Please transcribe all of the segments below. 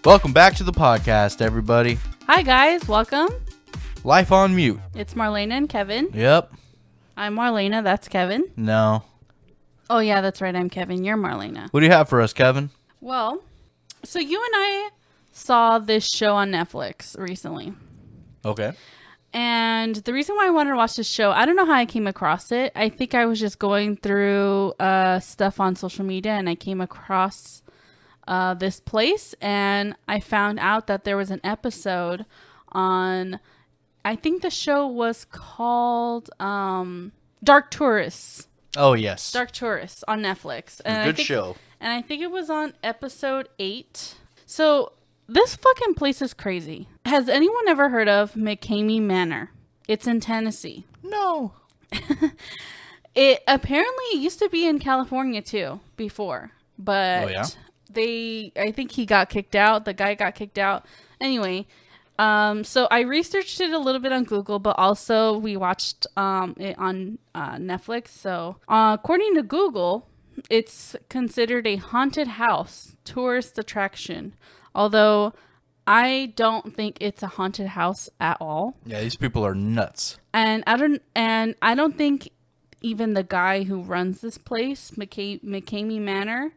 Welcome back to the podcast, everybody. Hi, guys. Welcome. Life on mute. It's Marlena and Kevin. Yep. I'm Marlena. That's Kevin. No. Oh, yeah, that's right. I'm Kevin. You're Marlena. What do you have for us, Kevin? Well, so you and I saw this show on Netflix recently. Okay. And the reason why I wanted to watch this show, I don't know how I came across it. I think I was just going through stuff on social media and I came across this place and I found out that there was an episode on, I think the show was called Dark Tourists. Oh, yes. Dark Tourists on Netflix. And good show. And I think it was on episode 8. So this fucking place is crazy. Has anyone ever heard of McCamey Manor? It's in Tennessee. No. It apparently used to be in California too before, but Oh, yeah? I think he got kicked out. The guy got kicked out. Anyway, so I researched it a little bit on Google, but also we watched it on Netflix. So according to Google, it's considered a haunted house tourist attraction. Although I don't think it's a haunted house at all. Yeah, these people are nuts. And I don't think even the guy who runs this place, McCamey Manor,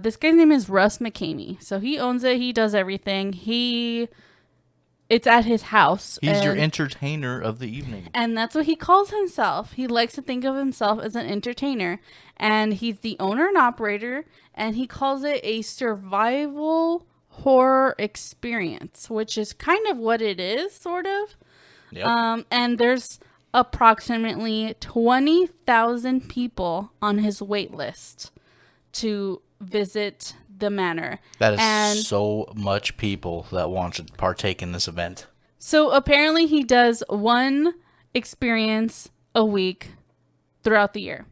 this guy's name is Russ McCamey. So he owns it. He does everything. It's at his house. He's your entertainer of the evening. And that's what he calls himself. He likes to think of himself as an entertainer. And he's the owner and operator. And he calls it a survival horror experience, which is kind of what it is, sort of. Yep. And there's approximately 20,000 people on his wait list to visit the manor. That is so much people that want to partake in this event. So apparently he does one experience a week throughout the year.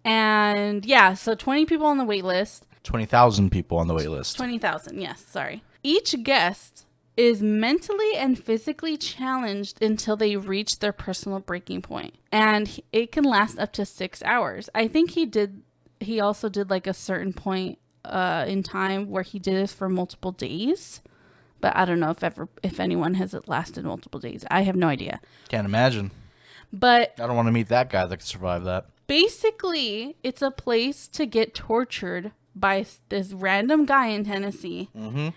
And yeah, so 20 people on the wait list. 20,000 people on the wait list. 20,000, yes, sorry. Each guest is mentally and physically challenged until they reach their personal breaking point. And it can last up to 6 hours. I think he also did like a certain point in time where he did this for multiple days. But I don't know if anyone has it lasted multiple days. I have no idea. Can't imagine. But I don't want to meet that guy that could survive that. Basically, it's a place to get tortured by this random guy in Tennessee,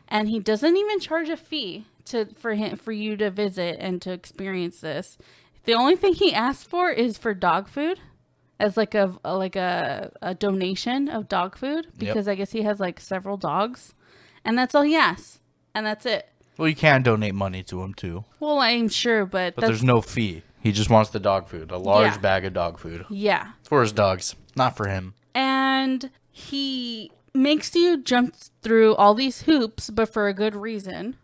and he doesn't even charge a fee for you to visit and to experience this. The only thing he asks for is for dog food, as like a donation of dog food, because I guess he has like several dogs, and that's all he asks, and that's it. Well, you can donate money to him too. Well, I'm sure, but there's no fee. He just wants the dog food, a large bag of dog food. Yeah, for his dogs, not for him. And he makes you jump through all these hoops, but for a good reason.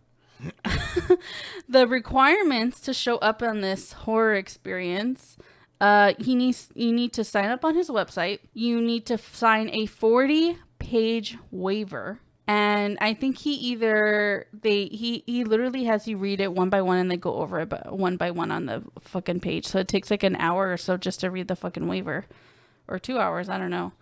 The requirements to show up on this horror experience, you need to sign up on his website. You need to sign a 40-page waiver. And I think he literally has you read it one by one and they go over it one by one on the fucking page. So it takes like an hour or so just to read the fucking waiver. Or 2 hours, I don't know.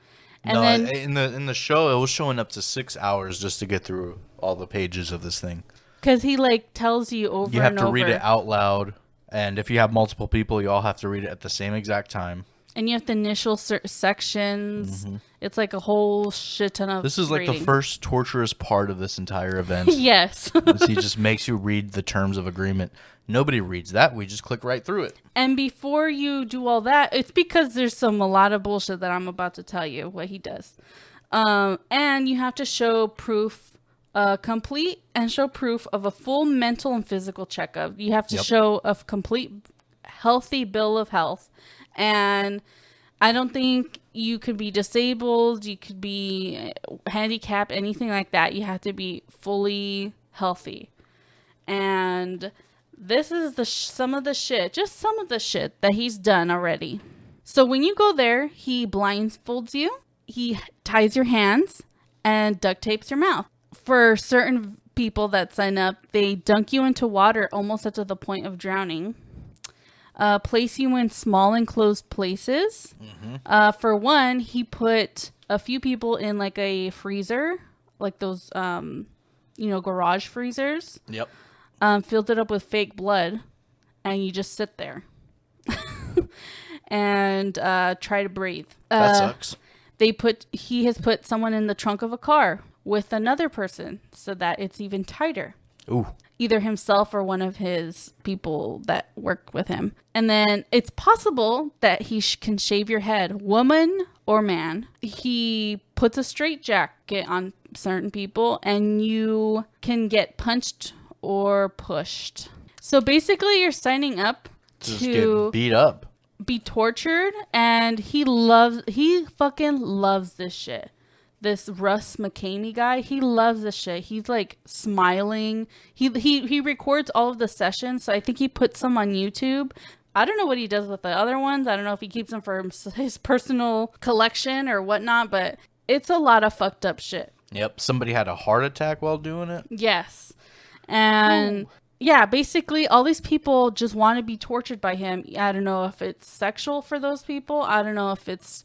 And then in the show, it was showing up to 6 hours just to get through all the pages of this thing. Because he like tells you over and over. You have to read it out loud, and if you have multiple people, you all have to read it at the same exact time. And you have to initial sections. Mm-hmm. It's like a whole shit ton of. This is like the first torturous part of this entire event. Yes. He just makes you read the terms of agreement. Nobody reads that. We just click right through it. And before you do all that, it's because there's a lot of bullshit that I'm about to tell you what he does. And you have to show proof, complete and show proof of a full mental and physical checkup. You have to show a complete healthy bill of health. And I don't think you could be disabled. You could be handicapped, anything like that. You have to be fully healthy. And this is some of the shit that he's done already. So when you go there, he blindfolds you. He ties your hands and duct tapes your mouth. For certain people that sign up, they dunk you into water almost up to the point of drowning. Place you in small enclosed places. Mm-hmm. For one, he put a few people in like a freezer, like those, garage freezers. Yep. Filled it up with fake blood, and you just sit there and try to breathe. That sucks. He has put someone in the trunk of a car with another person so that it's even tighter. Ooh. Either himself or one of his people that work with him. And then it's possible that he can shave your head, woman or man. He puts a straitjacket on certain people and you can get punched or pushed. So basically you're signing up Just to get beat up. be tortured, and he fucking loves this shit. This Russ McKamey guy, he loves this shit. He's like smiling. He records all of the sessions, so I think he puts some on YouTube. I don't know what he does with the other ones. I don't know if he keeps them for his personal collection or whatnot, but it's a lot of fucked up shit. Yep. Somebody had a heart attack while doing it. Yes. And yeah, basically all these people just want to be tortured by him. I don't know if it's sexual for those people. I don't know if it's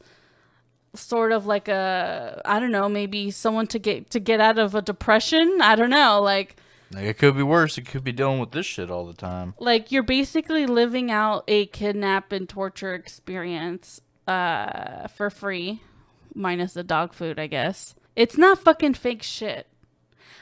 sort of like maybe someone to get out of a depression. I don't know. Like It could be worse. It could be dealing with this shit all the time. Like you're basically living out a kidnap and torture experience for free, minus the dog food, I guess. It's not fucking fake shit.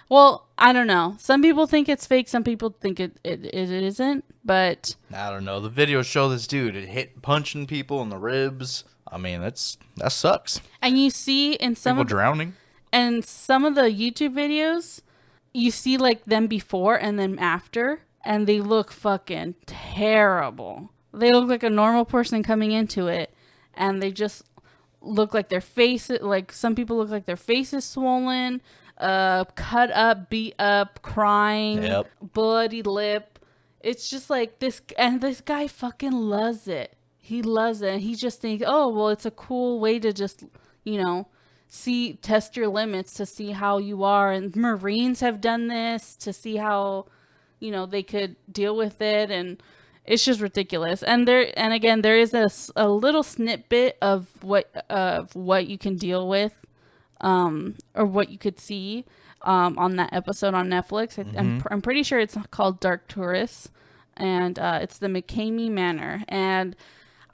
Well, I don't know. Some people think it's fake. Some people think it isn't. But I don't know. The videos show this dude punching people in the ribs. I mean, that sucks. And you see in people drowning. And some of the YouTube videos, you see like them before and then after, and they look fucking terrible. They look like a normal person coming into it, and they just look like their face. Like some people look like their face is swollen. Cut up, beat up, crying, yep. bloody lip. It's just like this, and this guy fucking loves it. He loves it. And he just thinks, oh, well, it's a cool way to just, test your limits to see how you are. And Marines have done this to see how, they could deal with it. And it's just ridiculous. And again, there is a little snippet of what you can deal with. Or what you could see on that episode on Netflix. I'm pretty sure it's called Dark Tourists, and it's the McKamey Manor. And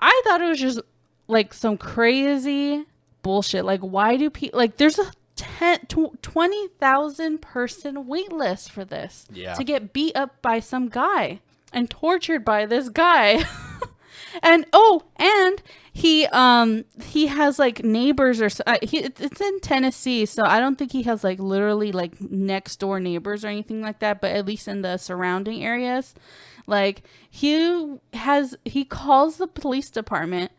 I thought it was just like some crazy bullshit. Like, why do people like? There's a 20,000 person wait list for this to get beat up by some guy and tortured by this guy. And he has like neighbors or it's in Tennessee, so I don't think he has like literally like next door neighbors or anything like that, but at least in the surrounding areas, like he calls the police department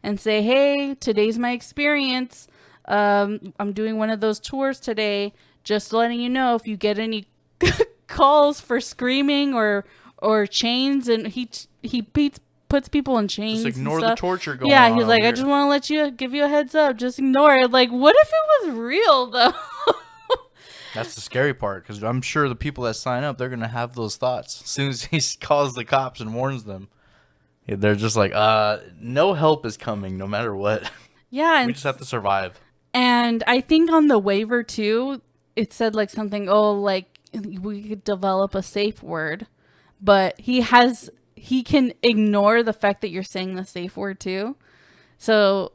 and say, hey, today's my experience. I'm doing one of those tours today. Just letting you know if you get any calls for screaming or chains, and he puts people in chains. Just ignore the torture going on. Yeah, he's like, I just want to give you a heads up. Just ignore it. Like, what if it was real, though? That's the scary part, because I'm sure the people that sign up, they're going to have those thoughts. As soon as he calls the cops and warns them, they're just like, no help is coming, no matter what. Yeah. We just have to survive. And I think on the waiver, too, it said, like, something, like, we could develop a safe word. But he can ignore the fact that you're saying the safe word too. So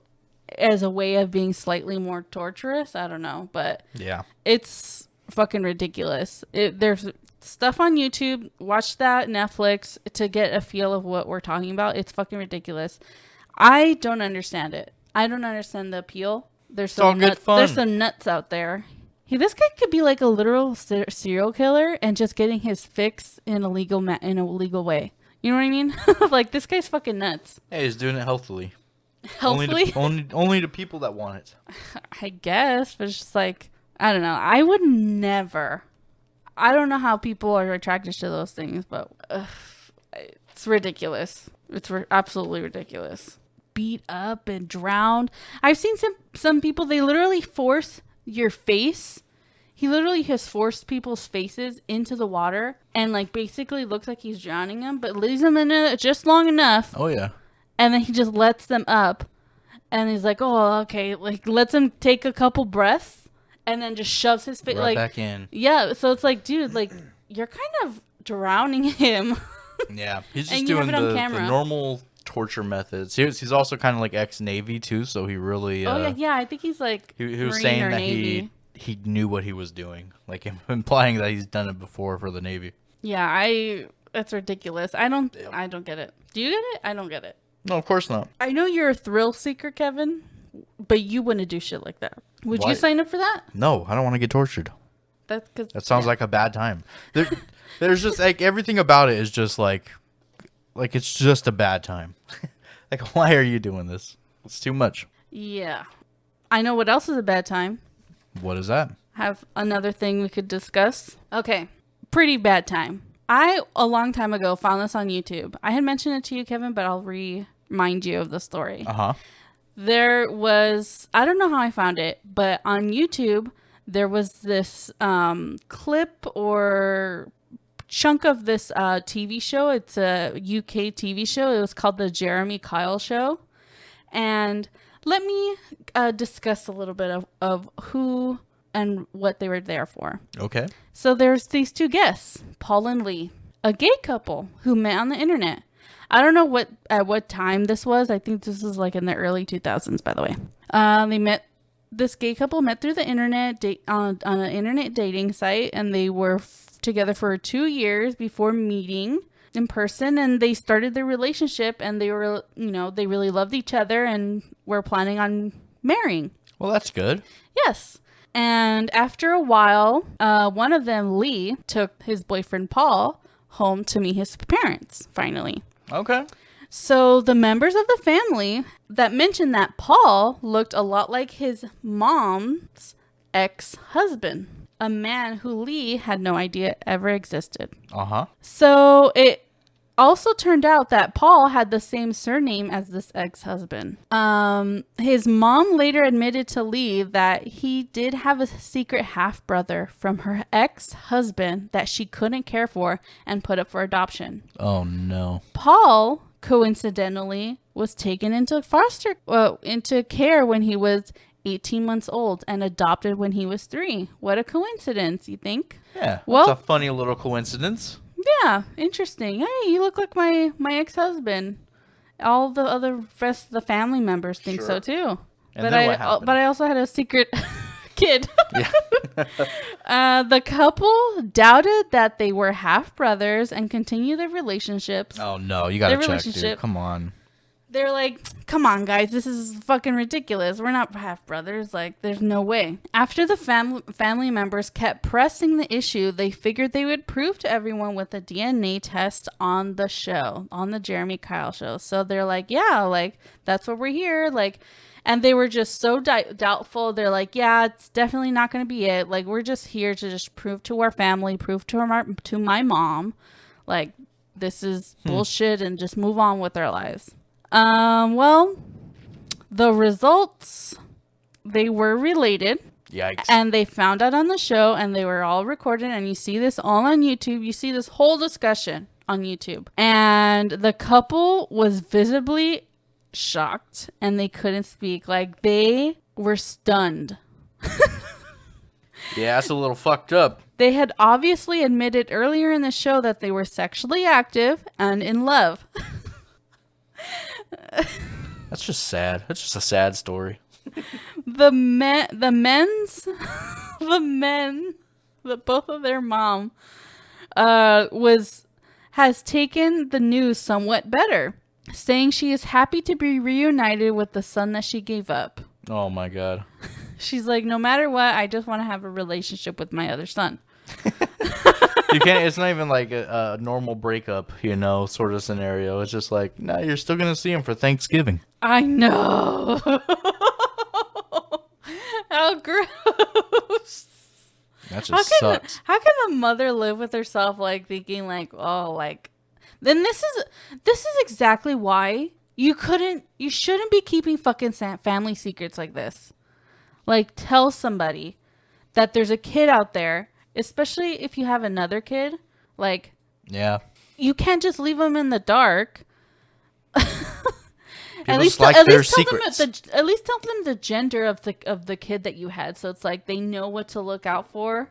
as a way of being slightly more torturous, I don't know, but yeah, it's fucking ridiculous. There's stuff on YouTube. Watch that Netflix to get a feel of what we're talking about. It's fucking ridiculous. I don't understand it. I don't understand the appeal. There's some nuts out there. This guy could be like a literal serial killer and just getting his fix in a legal way. You know what I mean? Like, this guy's fucking nuts. Hey, he's doing it healthily. Healthily? Only to people that want it. I guess, but it's just like, I don't know. I would never. I don't know how people are attracted to those things, but it's ridiculous. It's absolutely ridiculous. Beat up and drowned. I've seen some people, they literally force your face. He literally has forced people's faces into the water and like basically looks like he's drowning them, but leaves them in it just long enough. Oh yeah. And then he just lets them up, and he's like, oh, okay, like lets them take a couple breaths, and then just shoves his face Right like back in. Yeah, so it's like, dude, like you're kind of drowning him. Yeah, he's just And you have doing it on the camera. normal torture methods. He's also kind of like ex-Navy too, so he really Oh yeah, I think he's like he was Marine saying or that Navy. he knew what he was doing, like implying that he's done it before for the Navy. Yeah, that's ridiculous. I don't get it. Do you get it? I don't get it. No, of course not. I know you're a thrill seeker, Kevin, but you wouldn't do shit like that. Would Why? you sign up for that? No, I don't want to get tortured. That's because That sounds like a bad time. There's just like everything about it is just like it's just a bad time. Like, why are you doing this? It's too much. Yeah. I know what else is a bad time. What is that? Have another thing we could discuss. Okay. Pretty bad time. I, a long time ago, found this on YouTube. I had mentioned it to you, Kevin, but I'll remind you of the story. Uh-huh. There was, I don't know how I found it, but on YouTube, there was this clip or chunk of this TV show. It's a UK TV show. It was called The Jeremy Kyle Show. And let me discuss a little bit of who and what they were there for. Okay. So there's these two guests, Paul and Lee, a gay couple who met on the internet. I don't know at what time this was. I think this was like in the early 2000s, by the way. This gay couple met through the internet on an internet dating site, and they were together for 2 years before meeting in person, and they started their relationship, and they were, they really loved each other and were planning on marrying. Well, that's good. Yes. And after a while, one of them, Lee, took his boyfriend, Paul, home to meet his parents, finally. Okay. So the members of the family that mentioned that Paul looked a lot like his mom's ex-husband, a man who Lee had no idea ever existed. Uh-huh. So it also turned out that Paul had the same surname as this ex-husband. His mom later admitted to Lee that he did have a secret half-brother from her ex-husband that she couldn't care for and put up for adoption. Oh, no. Paul, coincidentally, was taken into into care when he was 18 months old and adopted when he was 3. What a coincidence, you think? Yeah, Well, that's a funny little coincidence. yeah, interesting. Hey, you look like my ex-husband. All the other rest of the family members think so too. And then what happened? But I also had a secret kid. Yeah. The couple doubted that they were half brothers and continued their relationships. Oh, no. You gotta Their check, relationship- dude. Come on. They're like, come on, guys, this is fucking ridiculous. We're not half brothers. Like, there's no way. After the family members kept pressing the issue, they figured they would prove to everyone with a DNA test on the show, on the Jeremy Kyle show. So they're like, yeah, like, that's what we're here. Like, and they were just so doubtful. They're like, yeah, it's definitely not going to be it. Like, we're just here to just prove to our family, prove to my mom, like, this is bullshit, and just move on with their lives. Well, the results, they were related. Yikes. And they found out on the show, and they were all recorded, and you see this all on YouTube. You see this whole discussion on YouTube. And the couple was visibly shocked, and they couldn't speak. Like, they were stunned. Yeah, that's a little fucked up. They had obviously admitted earlier in the show that they were sexually active and in love. That's just sad. That's just a sad story. Both of their mom has taken the news somewhat better, saying she is happy to be reunited with the son that she gave up. Oh, my God. She's like, no matter what, I just want to have a relationship with my other son. You can't. It's not even like a normal breakup, sort of scenario. It's just like, no, you're still gonna see him for Thanksgiving. I know. How gross. That just sucks. How can a mother live with herself, like, thinking like, oh, like, then this is exactly why you shouldn't be keeping fucking family secrets like this. Like, tell somebody that there's a kid out there, especially if you have another kid. Like, Yeah. you can't just leave them in the dark. People just like their secrets. At least tell them the gender of the kid that you had, so it's like they know what to look out for,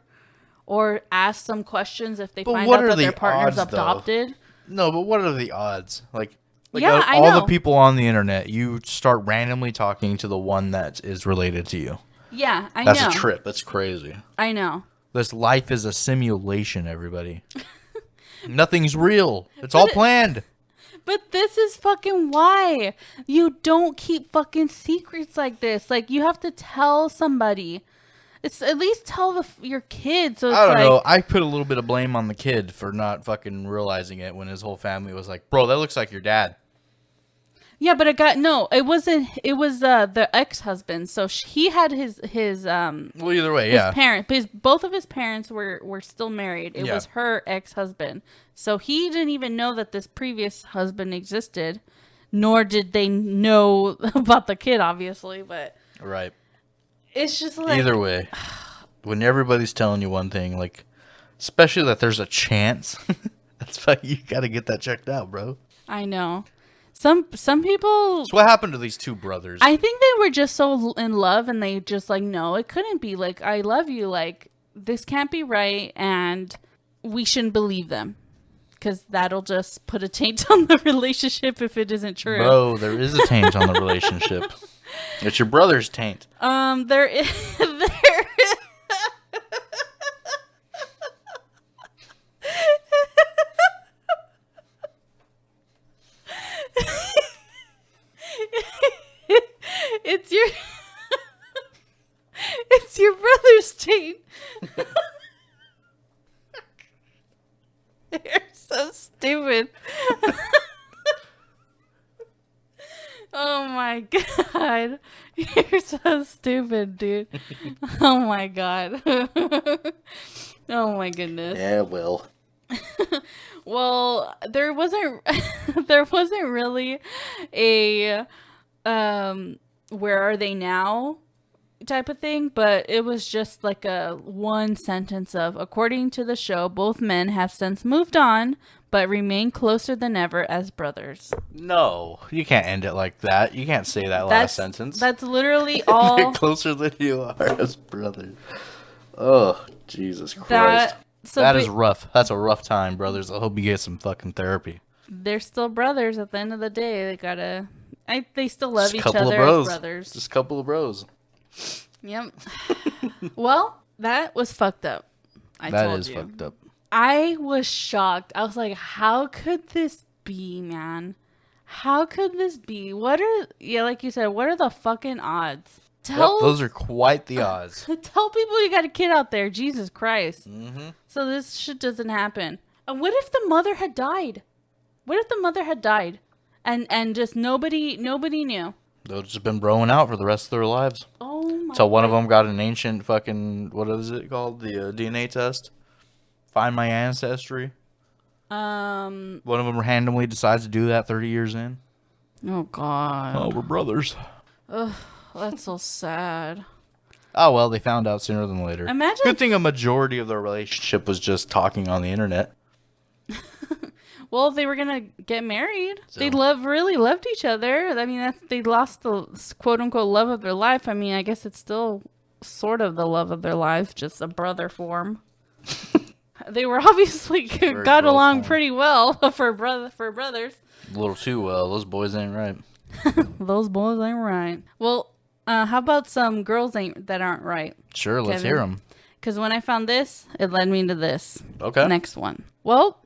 or ask some questions if they find out that their partner's adopted. No, but what are the odds? Like yeah, I all know. the people on the internet, you start randomly talking to the one that is related to you. Yeah, I know. That's a trip. That's crazy. I know. This life is a simulation, everybody. Nothing's real. It's all planned. But this is fucking why you don't keep fucking secrets like this. Like, you have to tell somebody. It's at least tell your kid. So it's I don't know. I put a little bit of blame on the kid for not fucking realizing it when his whole family was like, "Bro, that looks like your dad." Yeah, but it wasn't. It was the ex-husband. So he had his Well, either way, his parents. Both of his parents were still married. It was her ex-husband. So he didn't even know that this previous husband existed, nor did they know about the kid, obviously. But right. It's just like either way, when everybody's telling you one thing, like especially that there's a chance, that's why you got to get that checked out, bro. I know. Some people. So what happened to these two brothers? I think they were just so in love, and they just like, no, it couldn't be. Like, I love you. Like, this can't be right, and we shouldn't believe them, because that'll just put a taint on the relationship if it isn't true. Bro, there is a taint on the relationship. It's your brother's taint. There is. It's your brother's taint. You're so stupid. Oh my god. You're so stupid, dude. Oh my god. Oh my goodness. Yeah, well. Well, there wasn't really a where are they now type of thing, but it was just like a one sentence of, according to the show, both men have since moved on but remain closer than ever as brothers. No, you can't end it like that. You can't say that last sentence. That's literally all. They're closer than you are as brothers. Oh, Jesus Christ. That is rough. That's a rough time, brothers. I hope you get some fucking therapy. They're still brothers at the end of the day. They gotta. They still love Just each other as brothers. Just a couple of bros. Yep. Well, that was fucked up. That is fucked up. I was shocked. I was like, how could this be, man? How could this be? Like you said, what are the fucking odds? Those are quite the odds. Tell people you got a kid out there. Jesus Christ. Mm-hmm. So this shit doesn't happen. And what if the mother had died? What if the mother had died? And just nobody knew? They've just been broing out for the rest of their lives. Oh my Until one of them got an ancient fucking, what is it called? The DNA test? Find my ancestry. One of them randomly decides to do that 30 years in. Oh, God. Oh, we're brothers. Ugh, that's so sad. Oh, well, they found out sooner than later. Imagine. Good thing a majority of their relationship was just talking on the internet. Well, they were gonna get married. So. They really loved each other. I mean, they lost the quote unquote love of their life. I mean, I guess it's still sort of the love of their life, just a brother form. They were obviously got along pretty well for brothers. A little too well. Those boys ain't right. Those boys ain't right. Well, how about some girls that aren't right? Sure, let's hear them. Because when I found this, it led me to this. Okay. Next one. Well,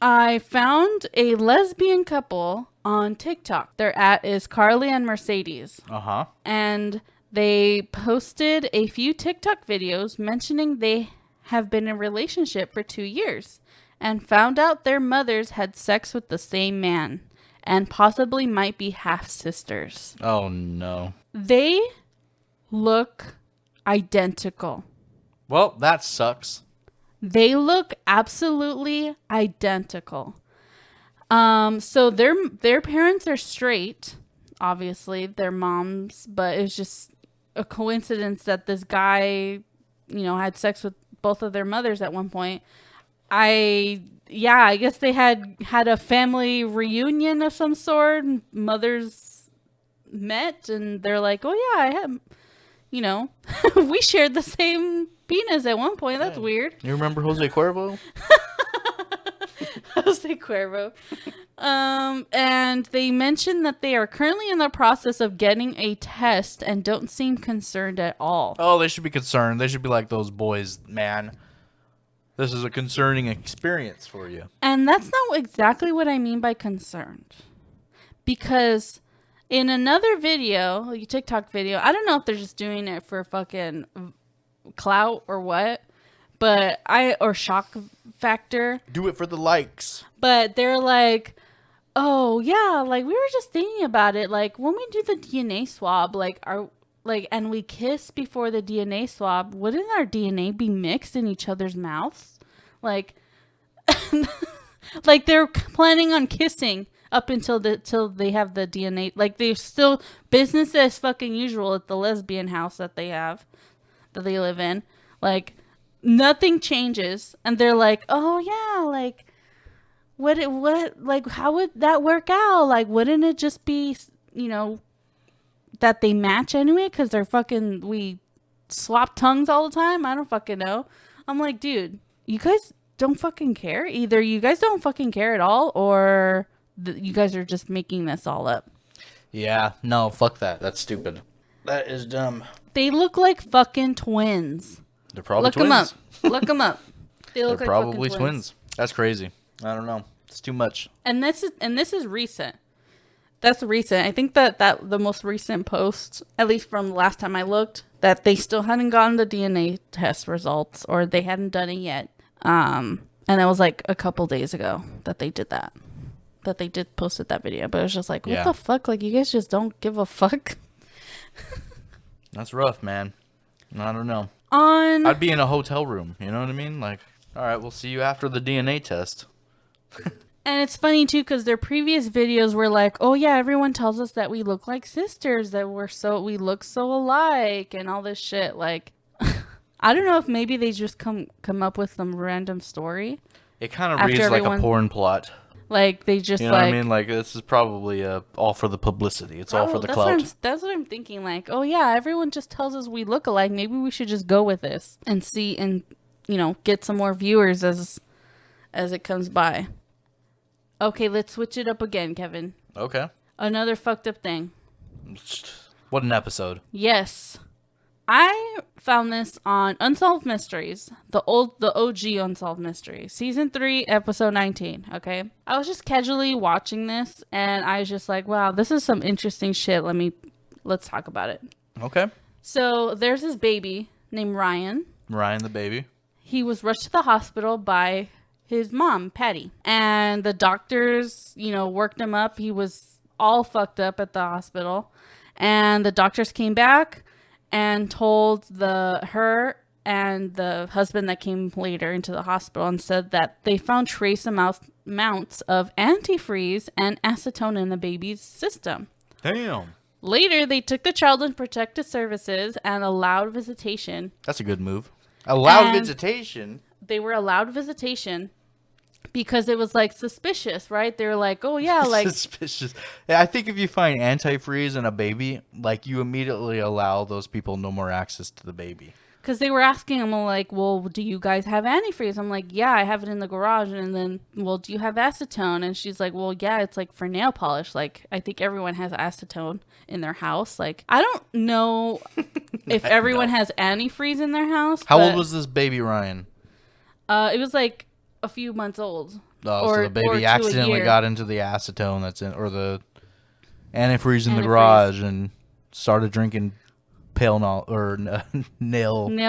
I found a lesbian couple on TikTok. Their @ is Carly and Mercedes. Uh-huh. And they posted a few TikTok videos mentioning they have been in a relationship for 2 years and found out their mothers had sex with the same man and possibly might be half-sisters. Oh, no. They look identical. Well, that sucks. They look absolutely identical. So their parents are straight, obviously, their moms, but it's just a coincidence that this guy, had sex with both of their mothers at one point. I guess they had a family reunion of some sort. Mothers met, and they're like, oh yeah, I have, you know, we shared the same penis at one point. That's weird. You remember Jose Cuervo? Jose Cuervo. And they mentioned that they are currently in the process of getting a test and don't seem concerned at all. Oh, they should be concerned. They should be like those boys, man. This is a concerning experience for you. And that's not exactly what I mean by concerned. Because in another video, a TikTok video, I don't know if they're just doing it for fucking clout or what, or shock factor. Do it for the likes. But they're like, oh yeah, like we were just thinking about it. Like when we do the DNA swab, and we kiss before the DNA swab, wouldn't our DNA be mixed in each other's mouths? Like, like they're planning on kissing up until till they have the DNA. Like they're still business as fucking usual at the lesbian house that they live in. Like nothing changes, and they're like, oh yeah, like how would that work out? Like, wouldn't it just be, that they match anyway? Cause we swap tongues all the time. I don't fucking know. I'm like, dude, you guys don't fucking care. Either you guys don't fucking care at all, or you guys are just making this all up. Yeah, no, fuck that. That's stupid. That is dumb. They look like fucking twins. They're probably Look twins. Look them up. They look They're like probably fucking twins. That's crazy. I don't know. It's too much. And this is recent. That's recent. I think that the most recent post, at least from the last time I looked, that they still hadn't gotten the DNA test results, or they hadn't done it yet. And it was like a couple days ago that they did that. That they did posted that video. But it was just like, what the fuck? Like, you guys just don't give a fuck. That's rough, man. I don't know. I'd be in a hotel room. You know what I mean? Like, all right, we'll see you after the DNA test. And it's funny too, because their previous videos were like, oh yeah, everyone tells us that we look like sisters, that we look so alike, and all this shit. Like, I don't know if maybe they just come up with some random story. It kind of reads like a porn plot. Like they just, you know what I mean? Like, this is probably all for the publicity. It's all for the clout. That's what I'm thinking. Like, oh yeah, everyone just tells us we look alike. Maybe we should just go with this and see, and get some more viewers as it comes by. Okay, let's switch it up again, Kevin. Okay. Another fucked up thing. What an episode. Yes. I found this on Unsolved Mysteries, the OG Unsolved Mysteries, season 3, episode 19. Okay. I was just casually watching this, and I was just like, wow, this is some interesting shit. Let's talk about it. Okay. So there's this baby named Ryan. Ryan the baby. He was rushed to the hospital by his mom, Patty. And the doctors, worked him up. He was all fucked up at the hospital. And the doctors came back and told her and the husband that came later into the hospital and said that they found trace amounts of antifreeze and acetone in the baby's system. Damn. Later, they took the child in protective services and allowed visitation. That's a good move. Allowed visitation? They were allowed visitation because it was like suspicious, right? They were like, oh yeah, like suspicious. Yeah, I think if you find antifreeze in a baby, like, you immediately allow those people no more access to the baby. Because they were asking him, like, well, do you guys have antifreeze? I'm like, yeah, I have it in the garage. And then, well, do you have acetone? And she's like, well, yeah, it's like for nail polish. Like, I think everyone has acetone in their house. Like, I don't know if everyone has antifreeze in their house. How old was this baby Ryan? It was like a few months old. Oh, so the baby accidentally got into the acetone or the antifreeze in the garage and started drinking nail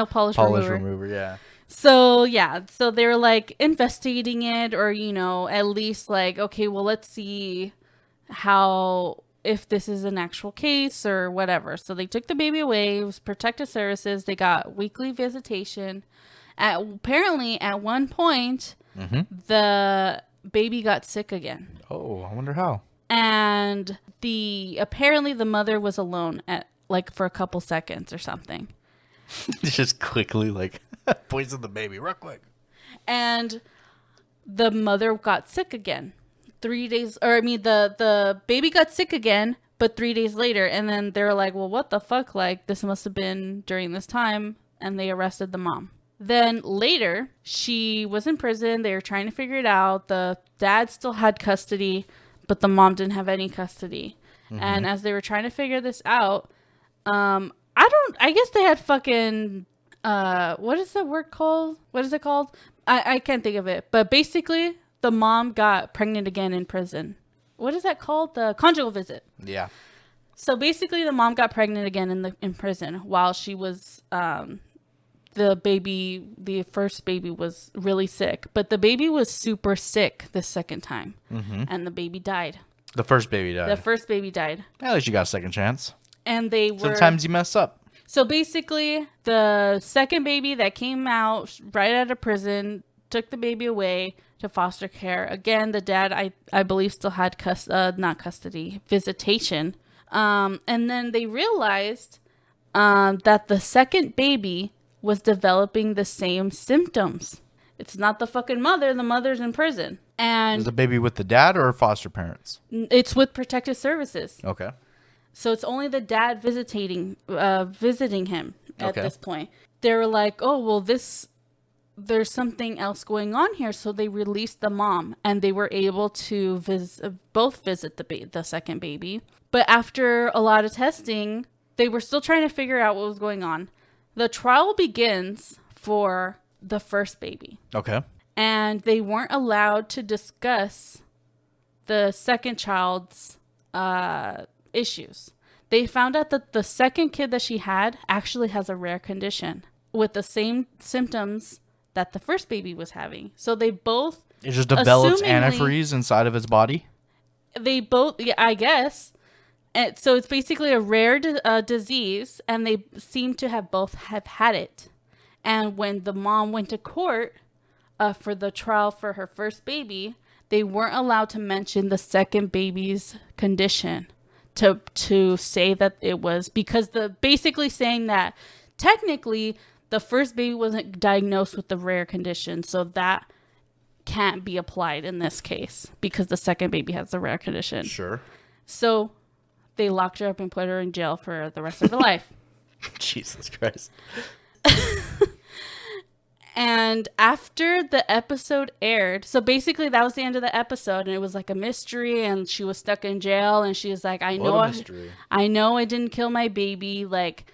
polish remover. Yeah. So they were like investigating it, or at least like, okay, well, let's see if this is an actual case or whatever. So they took the baby away. It was protective services. They got weekly visitation. Apparently at one point, the baby got sick again. Oh, I wonder how. And apparently the mother was alone for a couple seconds or something. Just quickly, points at the baby real quick. And the mother got sick again. 3 days, the baby got sick again, but 3 days later. And then they were like, well, what the fuck? Like, this must have been during this time. And they arrested the mom. Then later, she was in prison. They were trying to figure it out. The dad still had custody, but the mom didn't have any custody. And as they were trying to figure this out, I guess they had fucking, what is the word called? What is it called? I can't think of it. But basically, the mom got pregnant again in prison. What is that called? The conjugal visit. Yeah. So basically, the mom got pregnant again in prison while she was, the first baby was really sick. But the baby was super sick the second time. And the baby died. The first baby died. The first baby died. At least you got a second chance. And they were... Sometimes you mess up. So basically, the second baby that came out right out of prison took the baby away to foster care. Again, the dad, I believe, still had not custody, visitation. And then they realized that the second baby was developing the same symptoms. It's not the fucking mother. The mother's in prison. And is the baby with the dad or foster parents? It's with protective services. Okay. So it's only the dad visiting him at this point. They were like, oh, well, there's something else going on here. So they released the mom and they were able to both visit the second baby. But after a lot of testing, they were still trying to figure out what was going on. The trial begins for the first baby. Okay. And they weren't allowed to discuss the second child's issues. They found out that the second kid that she had actually has a rare condition with the same symptoms that the first baby was having. So they both... It just develops antifreeze inside of its body? They both... Yeah, I guess. And so it's basically a rare disease, and they seem to have both have had it. And when the mom went to court for the trial for her first baby, they weren't allowed to mention the second baby's condition to say that it was because basically saying that technically the first baby wasn't diagnosed with the rare condition, so that can't be applied in this case because the second baby has the rare condition. Sure. So they locked her up and put her in jail for the rest of her life. Jesus Christ. And after the episode aired, so basically that was the end of the episode, and it was like a mystery, and she was stuck in jail, and she was like, I know I didn't kill my baby. Like,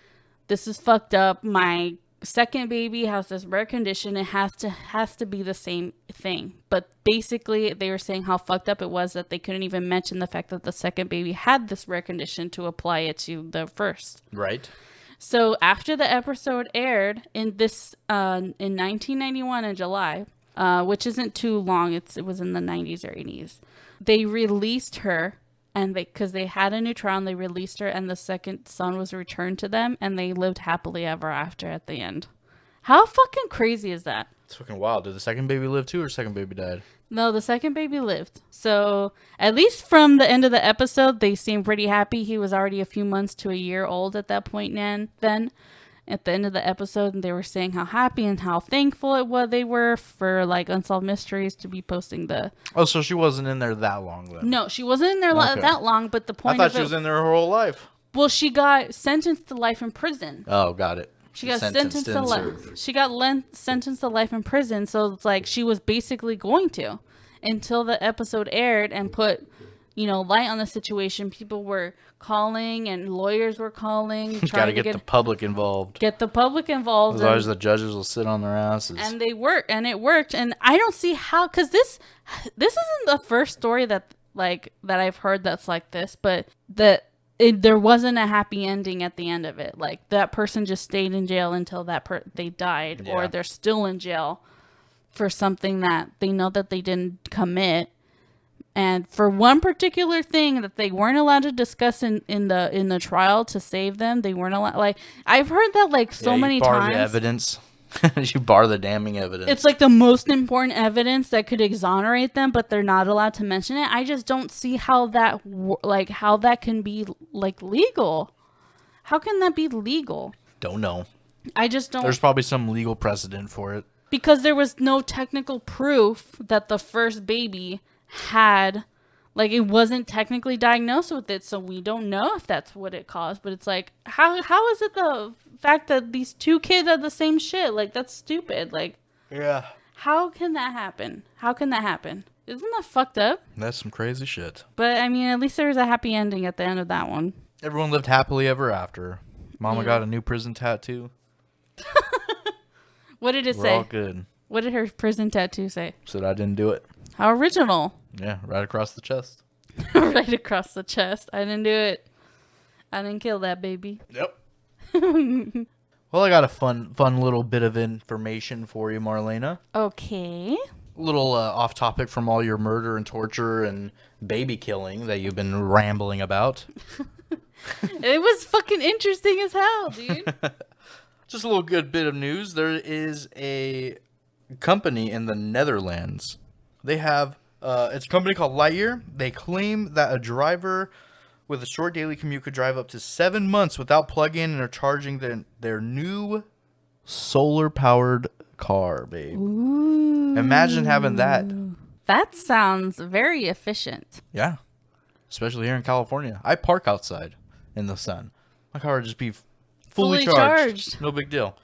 this is fucked up. My second baby has this rare condition. It has to be the same thing. But basically they were saying how fucked up it was that they couldn't even mention the fact that the second baby had this rare condition to apply it to the first. Right. So after the episode aired in 1991 in July, which isn't too long, it was in the 90s or 80s, they released her, and because they had a new trial, and they released her, and the second son was returned to them, and they lived happily ever after at the end. How fucking crazy is that? It's fucking wild. Did the second baby live too, or second baby died? No, the second baby lived. So at least from the end of the episode, they seemed pretty happy. He was already a few months to a year old at that point. Then at the end of the episode, and they were saying how happy and how thankful they were for like Unsolved Mysteries to be posting the... Oh, so she wasn't in there that long then? No, she wasn't in there that long, but the point I thought she was in there her whole life. Well, she got sentenced to life in prison. Oh, got it. She got sentenced to life. She got sentenced to life in prison, so it's like she was basically going to until the episode aired and put, light on the situation. People were calling and lawyers were calling. Got to get the public involved. Get the public involved. Otherwise, the judges will sit on their asses. And it worked. And I don't see how, because this isn't the first story that I've heard that's like this, but there wasn't a happy ending at the end of it. Like, that person just stayed in jail until they died, or they're still in jail for something that they know that they didn't commit. And for one particular thing that they weren't allowed to discuss in the trial to save them, they weren't allowed. Like, I've heard that many times. You bar the evidence. You bar the damning evidence. It's like the most important evidence that could exonerate them, but they're not allowed to mention it. I just don't see how that can be legal. How can that be legal? Don't know. I just don't. There's probably some legal precedent for it. Because there was no technical proof that the first baby had Like, it wasn't technically diagnosed with it, so we don't know if that's what it caused. But it's like, how is it the fact that these two kids had the same shit? Like, that's stupid. Like, Yeah. how can that happen? How can that happen? Isn't that fucked up? That's some crazy shit. But, I mean, at least there was a happy ending at the end of that one. Everyone lived happily ever after. Mama got a new prison tattoo. What did it We're say? all good. What did her prison tattoo say? Said I didn't do it. How original. Yeah, right across the chest. Right across the chest. I didn't do it. I didn't kill that baby. Yep. Well, I got a fun little bit of information for you, Marlena. Okay. A little off topic from all your murder and torture and baby killing that you've been rambling about. It was fucking interesting as hell, dude. Just a little good bit of news. There is a company in the Netherlands. They have it's a company called Lightyear. They claim that a driver with a short daily commute could drive up to 7 months without plugging in or charging their new solar-powered car, babe. Ooh. Imagine having that. That sounds very efficient. Yeah. Especially here in California. I park outside in the sun. My car would just be fully charged. No big deal.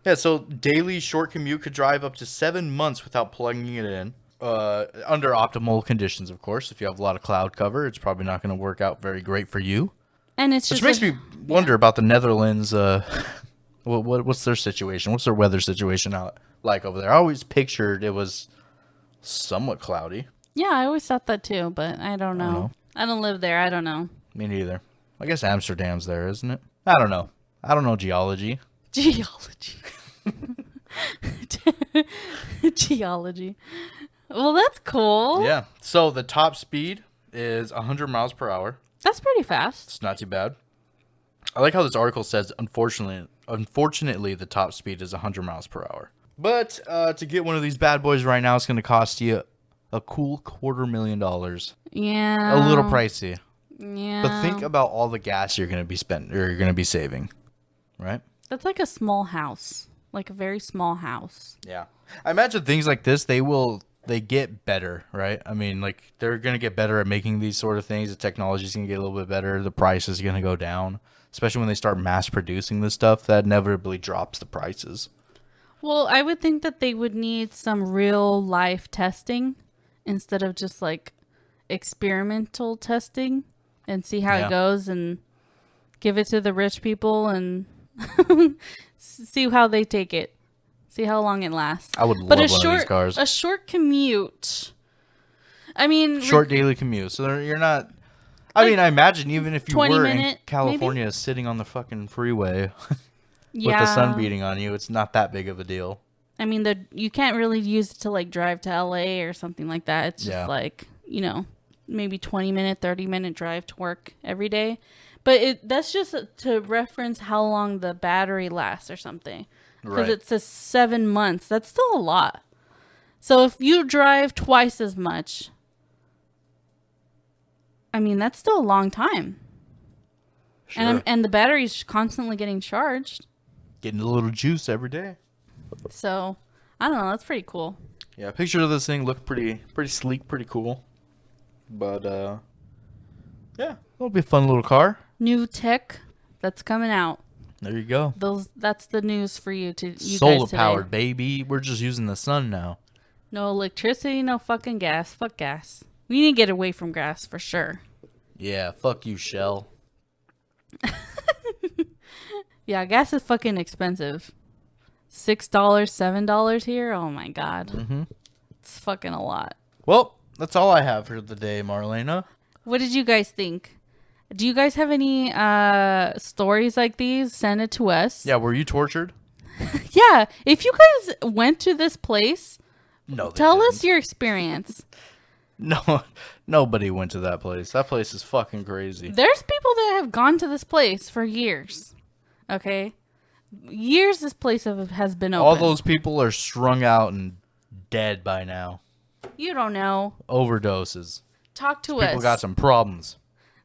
Yeah, so daily short commute could drive up to 7 months without plugging it in. Under optimal conditions, of course. If you have a lot of cloud cover, it's probably not going to work out very great for you. And it's Which just makes me wonder about the Netherlands. What's their situation? What's their weather situation out like over there? I always pictured it was somewhat cloudy. Yeah, I always thought that too, but I don't know. I don't live there. I don't know. Me neither. I guess Amsterdam's there, isn't it? I don't know. I don't know geology. Geology. Geology. Well, that's cool. Yeah. So the top speed is 100 miles per hour. That's pretty fast. It's not too bad. I like how this article says, unfortunately, the top speed is 100 miles per hour. But to get one of these bad boys right now, it's going to cost you a cool $250,000. Yeah. A little pricey. Yeah. But think about all the gas you're going to be you're going to be saving, right? That's like a small house. Like a very small house. Yeah. I imagine things like this, they get better, right? I mean, like, they're going to get better at making these sort of things. The technology's going to get a little bit better. The price is going to go down, especially when they start mass producing this stuff. That inevitably drops the prices. Well, I would think that they would need some real life testing instead of just like experimental testing and see how it goes and give it to the rich people and see how they take it. See how long it lasts. I would love one of these cars. A short commute. I mean, Short daily commute. So you're not. I mean, I imagine even if you were in California maybe? sitting on the fucking freeway with yeah. the sun beating on you, it's not that big of a deal. I mean, you can't really use it to like drive to LA or something like that. It's just like, maybe 20-minute, 30-minute drive to work every day. But that's just to reference how long the battery lasts or something. Because it says 7 months. That's still a lot. So if you drive twice as much, I mean, that's still a long time. Sure. And the battery's constantly getting charged. Getting a little juice every day. So, I don't know. That's pretty cool. Yeah, pictures of this thing look pretty sleek, pretty cool. But, yeah, it'll be a fun little car. New tech that's coming out. There you go. That's the news for you Solar powered, baby. We're just using the sun now. No electricity, no fucking gas. Fuck gas. We need to get away from gas for sure. Yeah, fuck you, Shell. Yeah, gas is fucking expensive. $6, $7 here. Oh my god. Mm-hmm. It's fucking a lot. Well, that's all I have for the day, Marlena. What did you guys think? Do you guys have any stories like these? Send it to us. Yeah, were you tortured? Yeah. If you guys went to this place, tell didn't. us your experience. No, nobody went to that place. That place is fucking crazy. There's people that have gone to this place for years. Okay? Years this place has been open. All those people are strung out and dead by now. You don't know. Overdoses. Talk to us. People got some problems.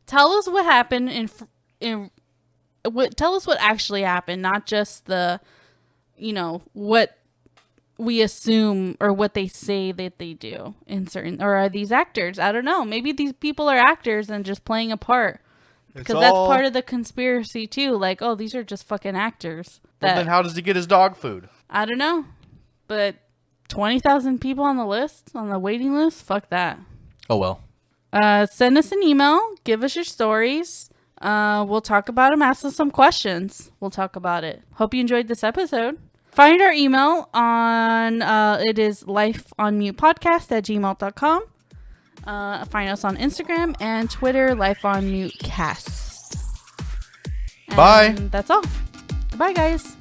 Tell us what happened tell us what actually happened, not just the, what we assume or what they say that they do in certain, or are these actors? I don't know. Maybe these people are actors and just playing a part. Because that's part of the conspiracy too. Like, oh, these are just fucking actors. Well, then how does he get his dog food? I don't know. But 20,000 people on the list, on the waiting list? Fuck that. Oh, well. Send us an email. Give us your stories. We'll talk about them. Ask us some questions. We'll talk about it. Hope you enjoyed this episode. Find our email on, it is lifeonmutepodcast@gmail.com. Find us on Instagram and Twitter, lifeonmutecast. Bye. That's all. Bye, guys.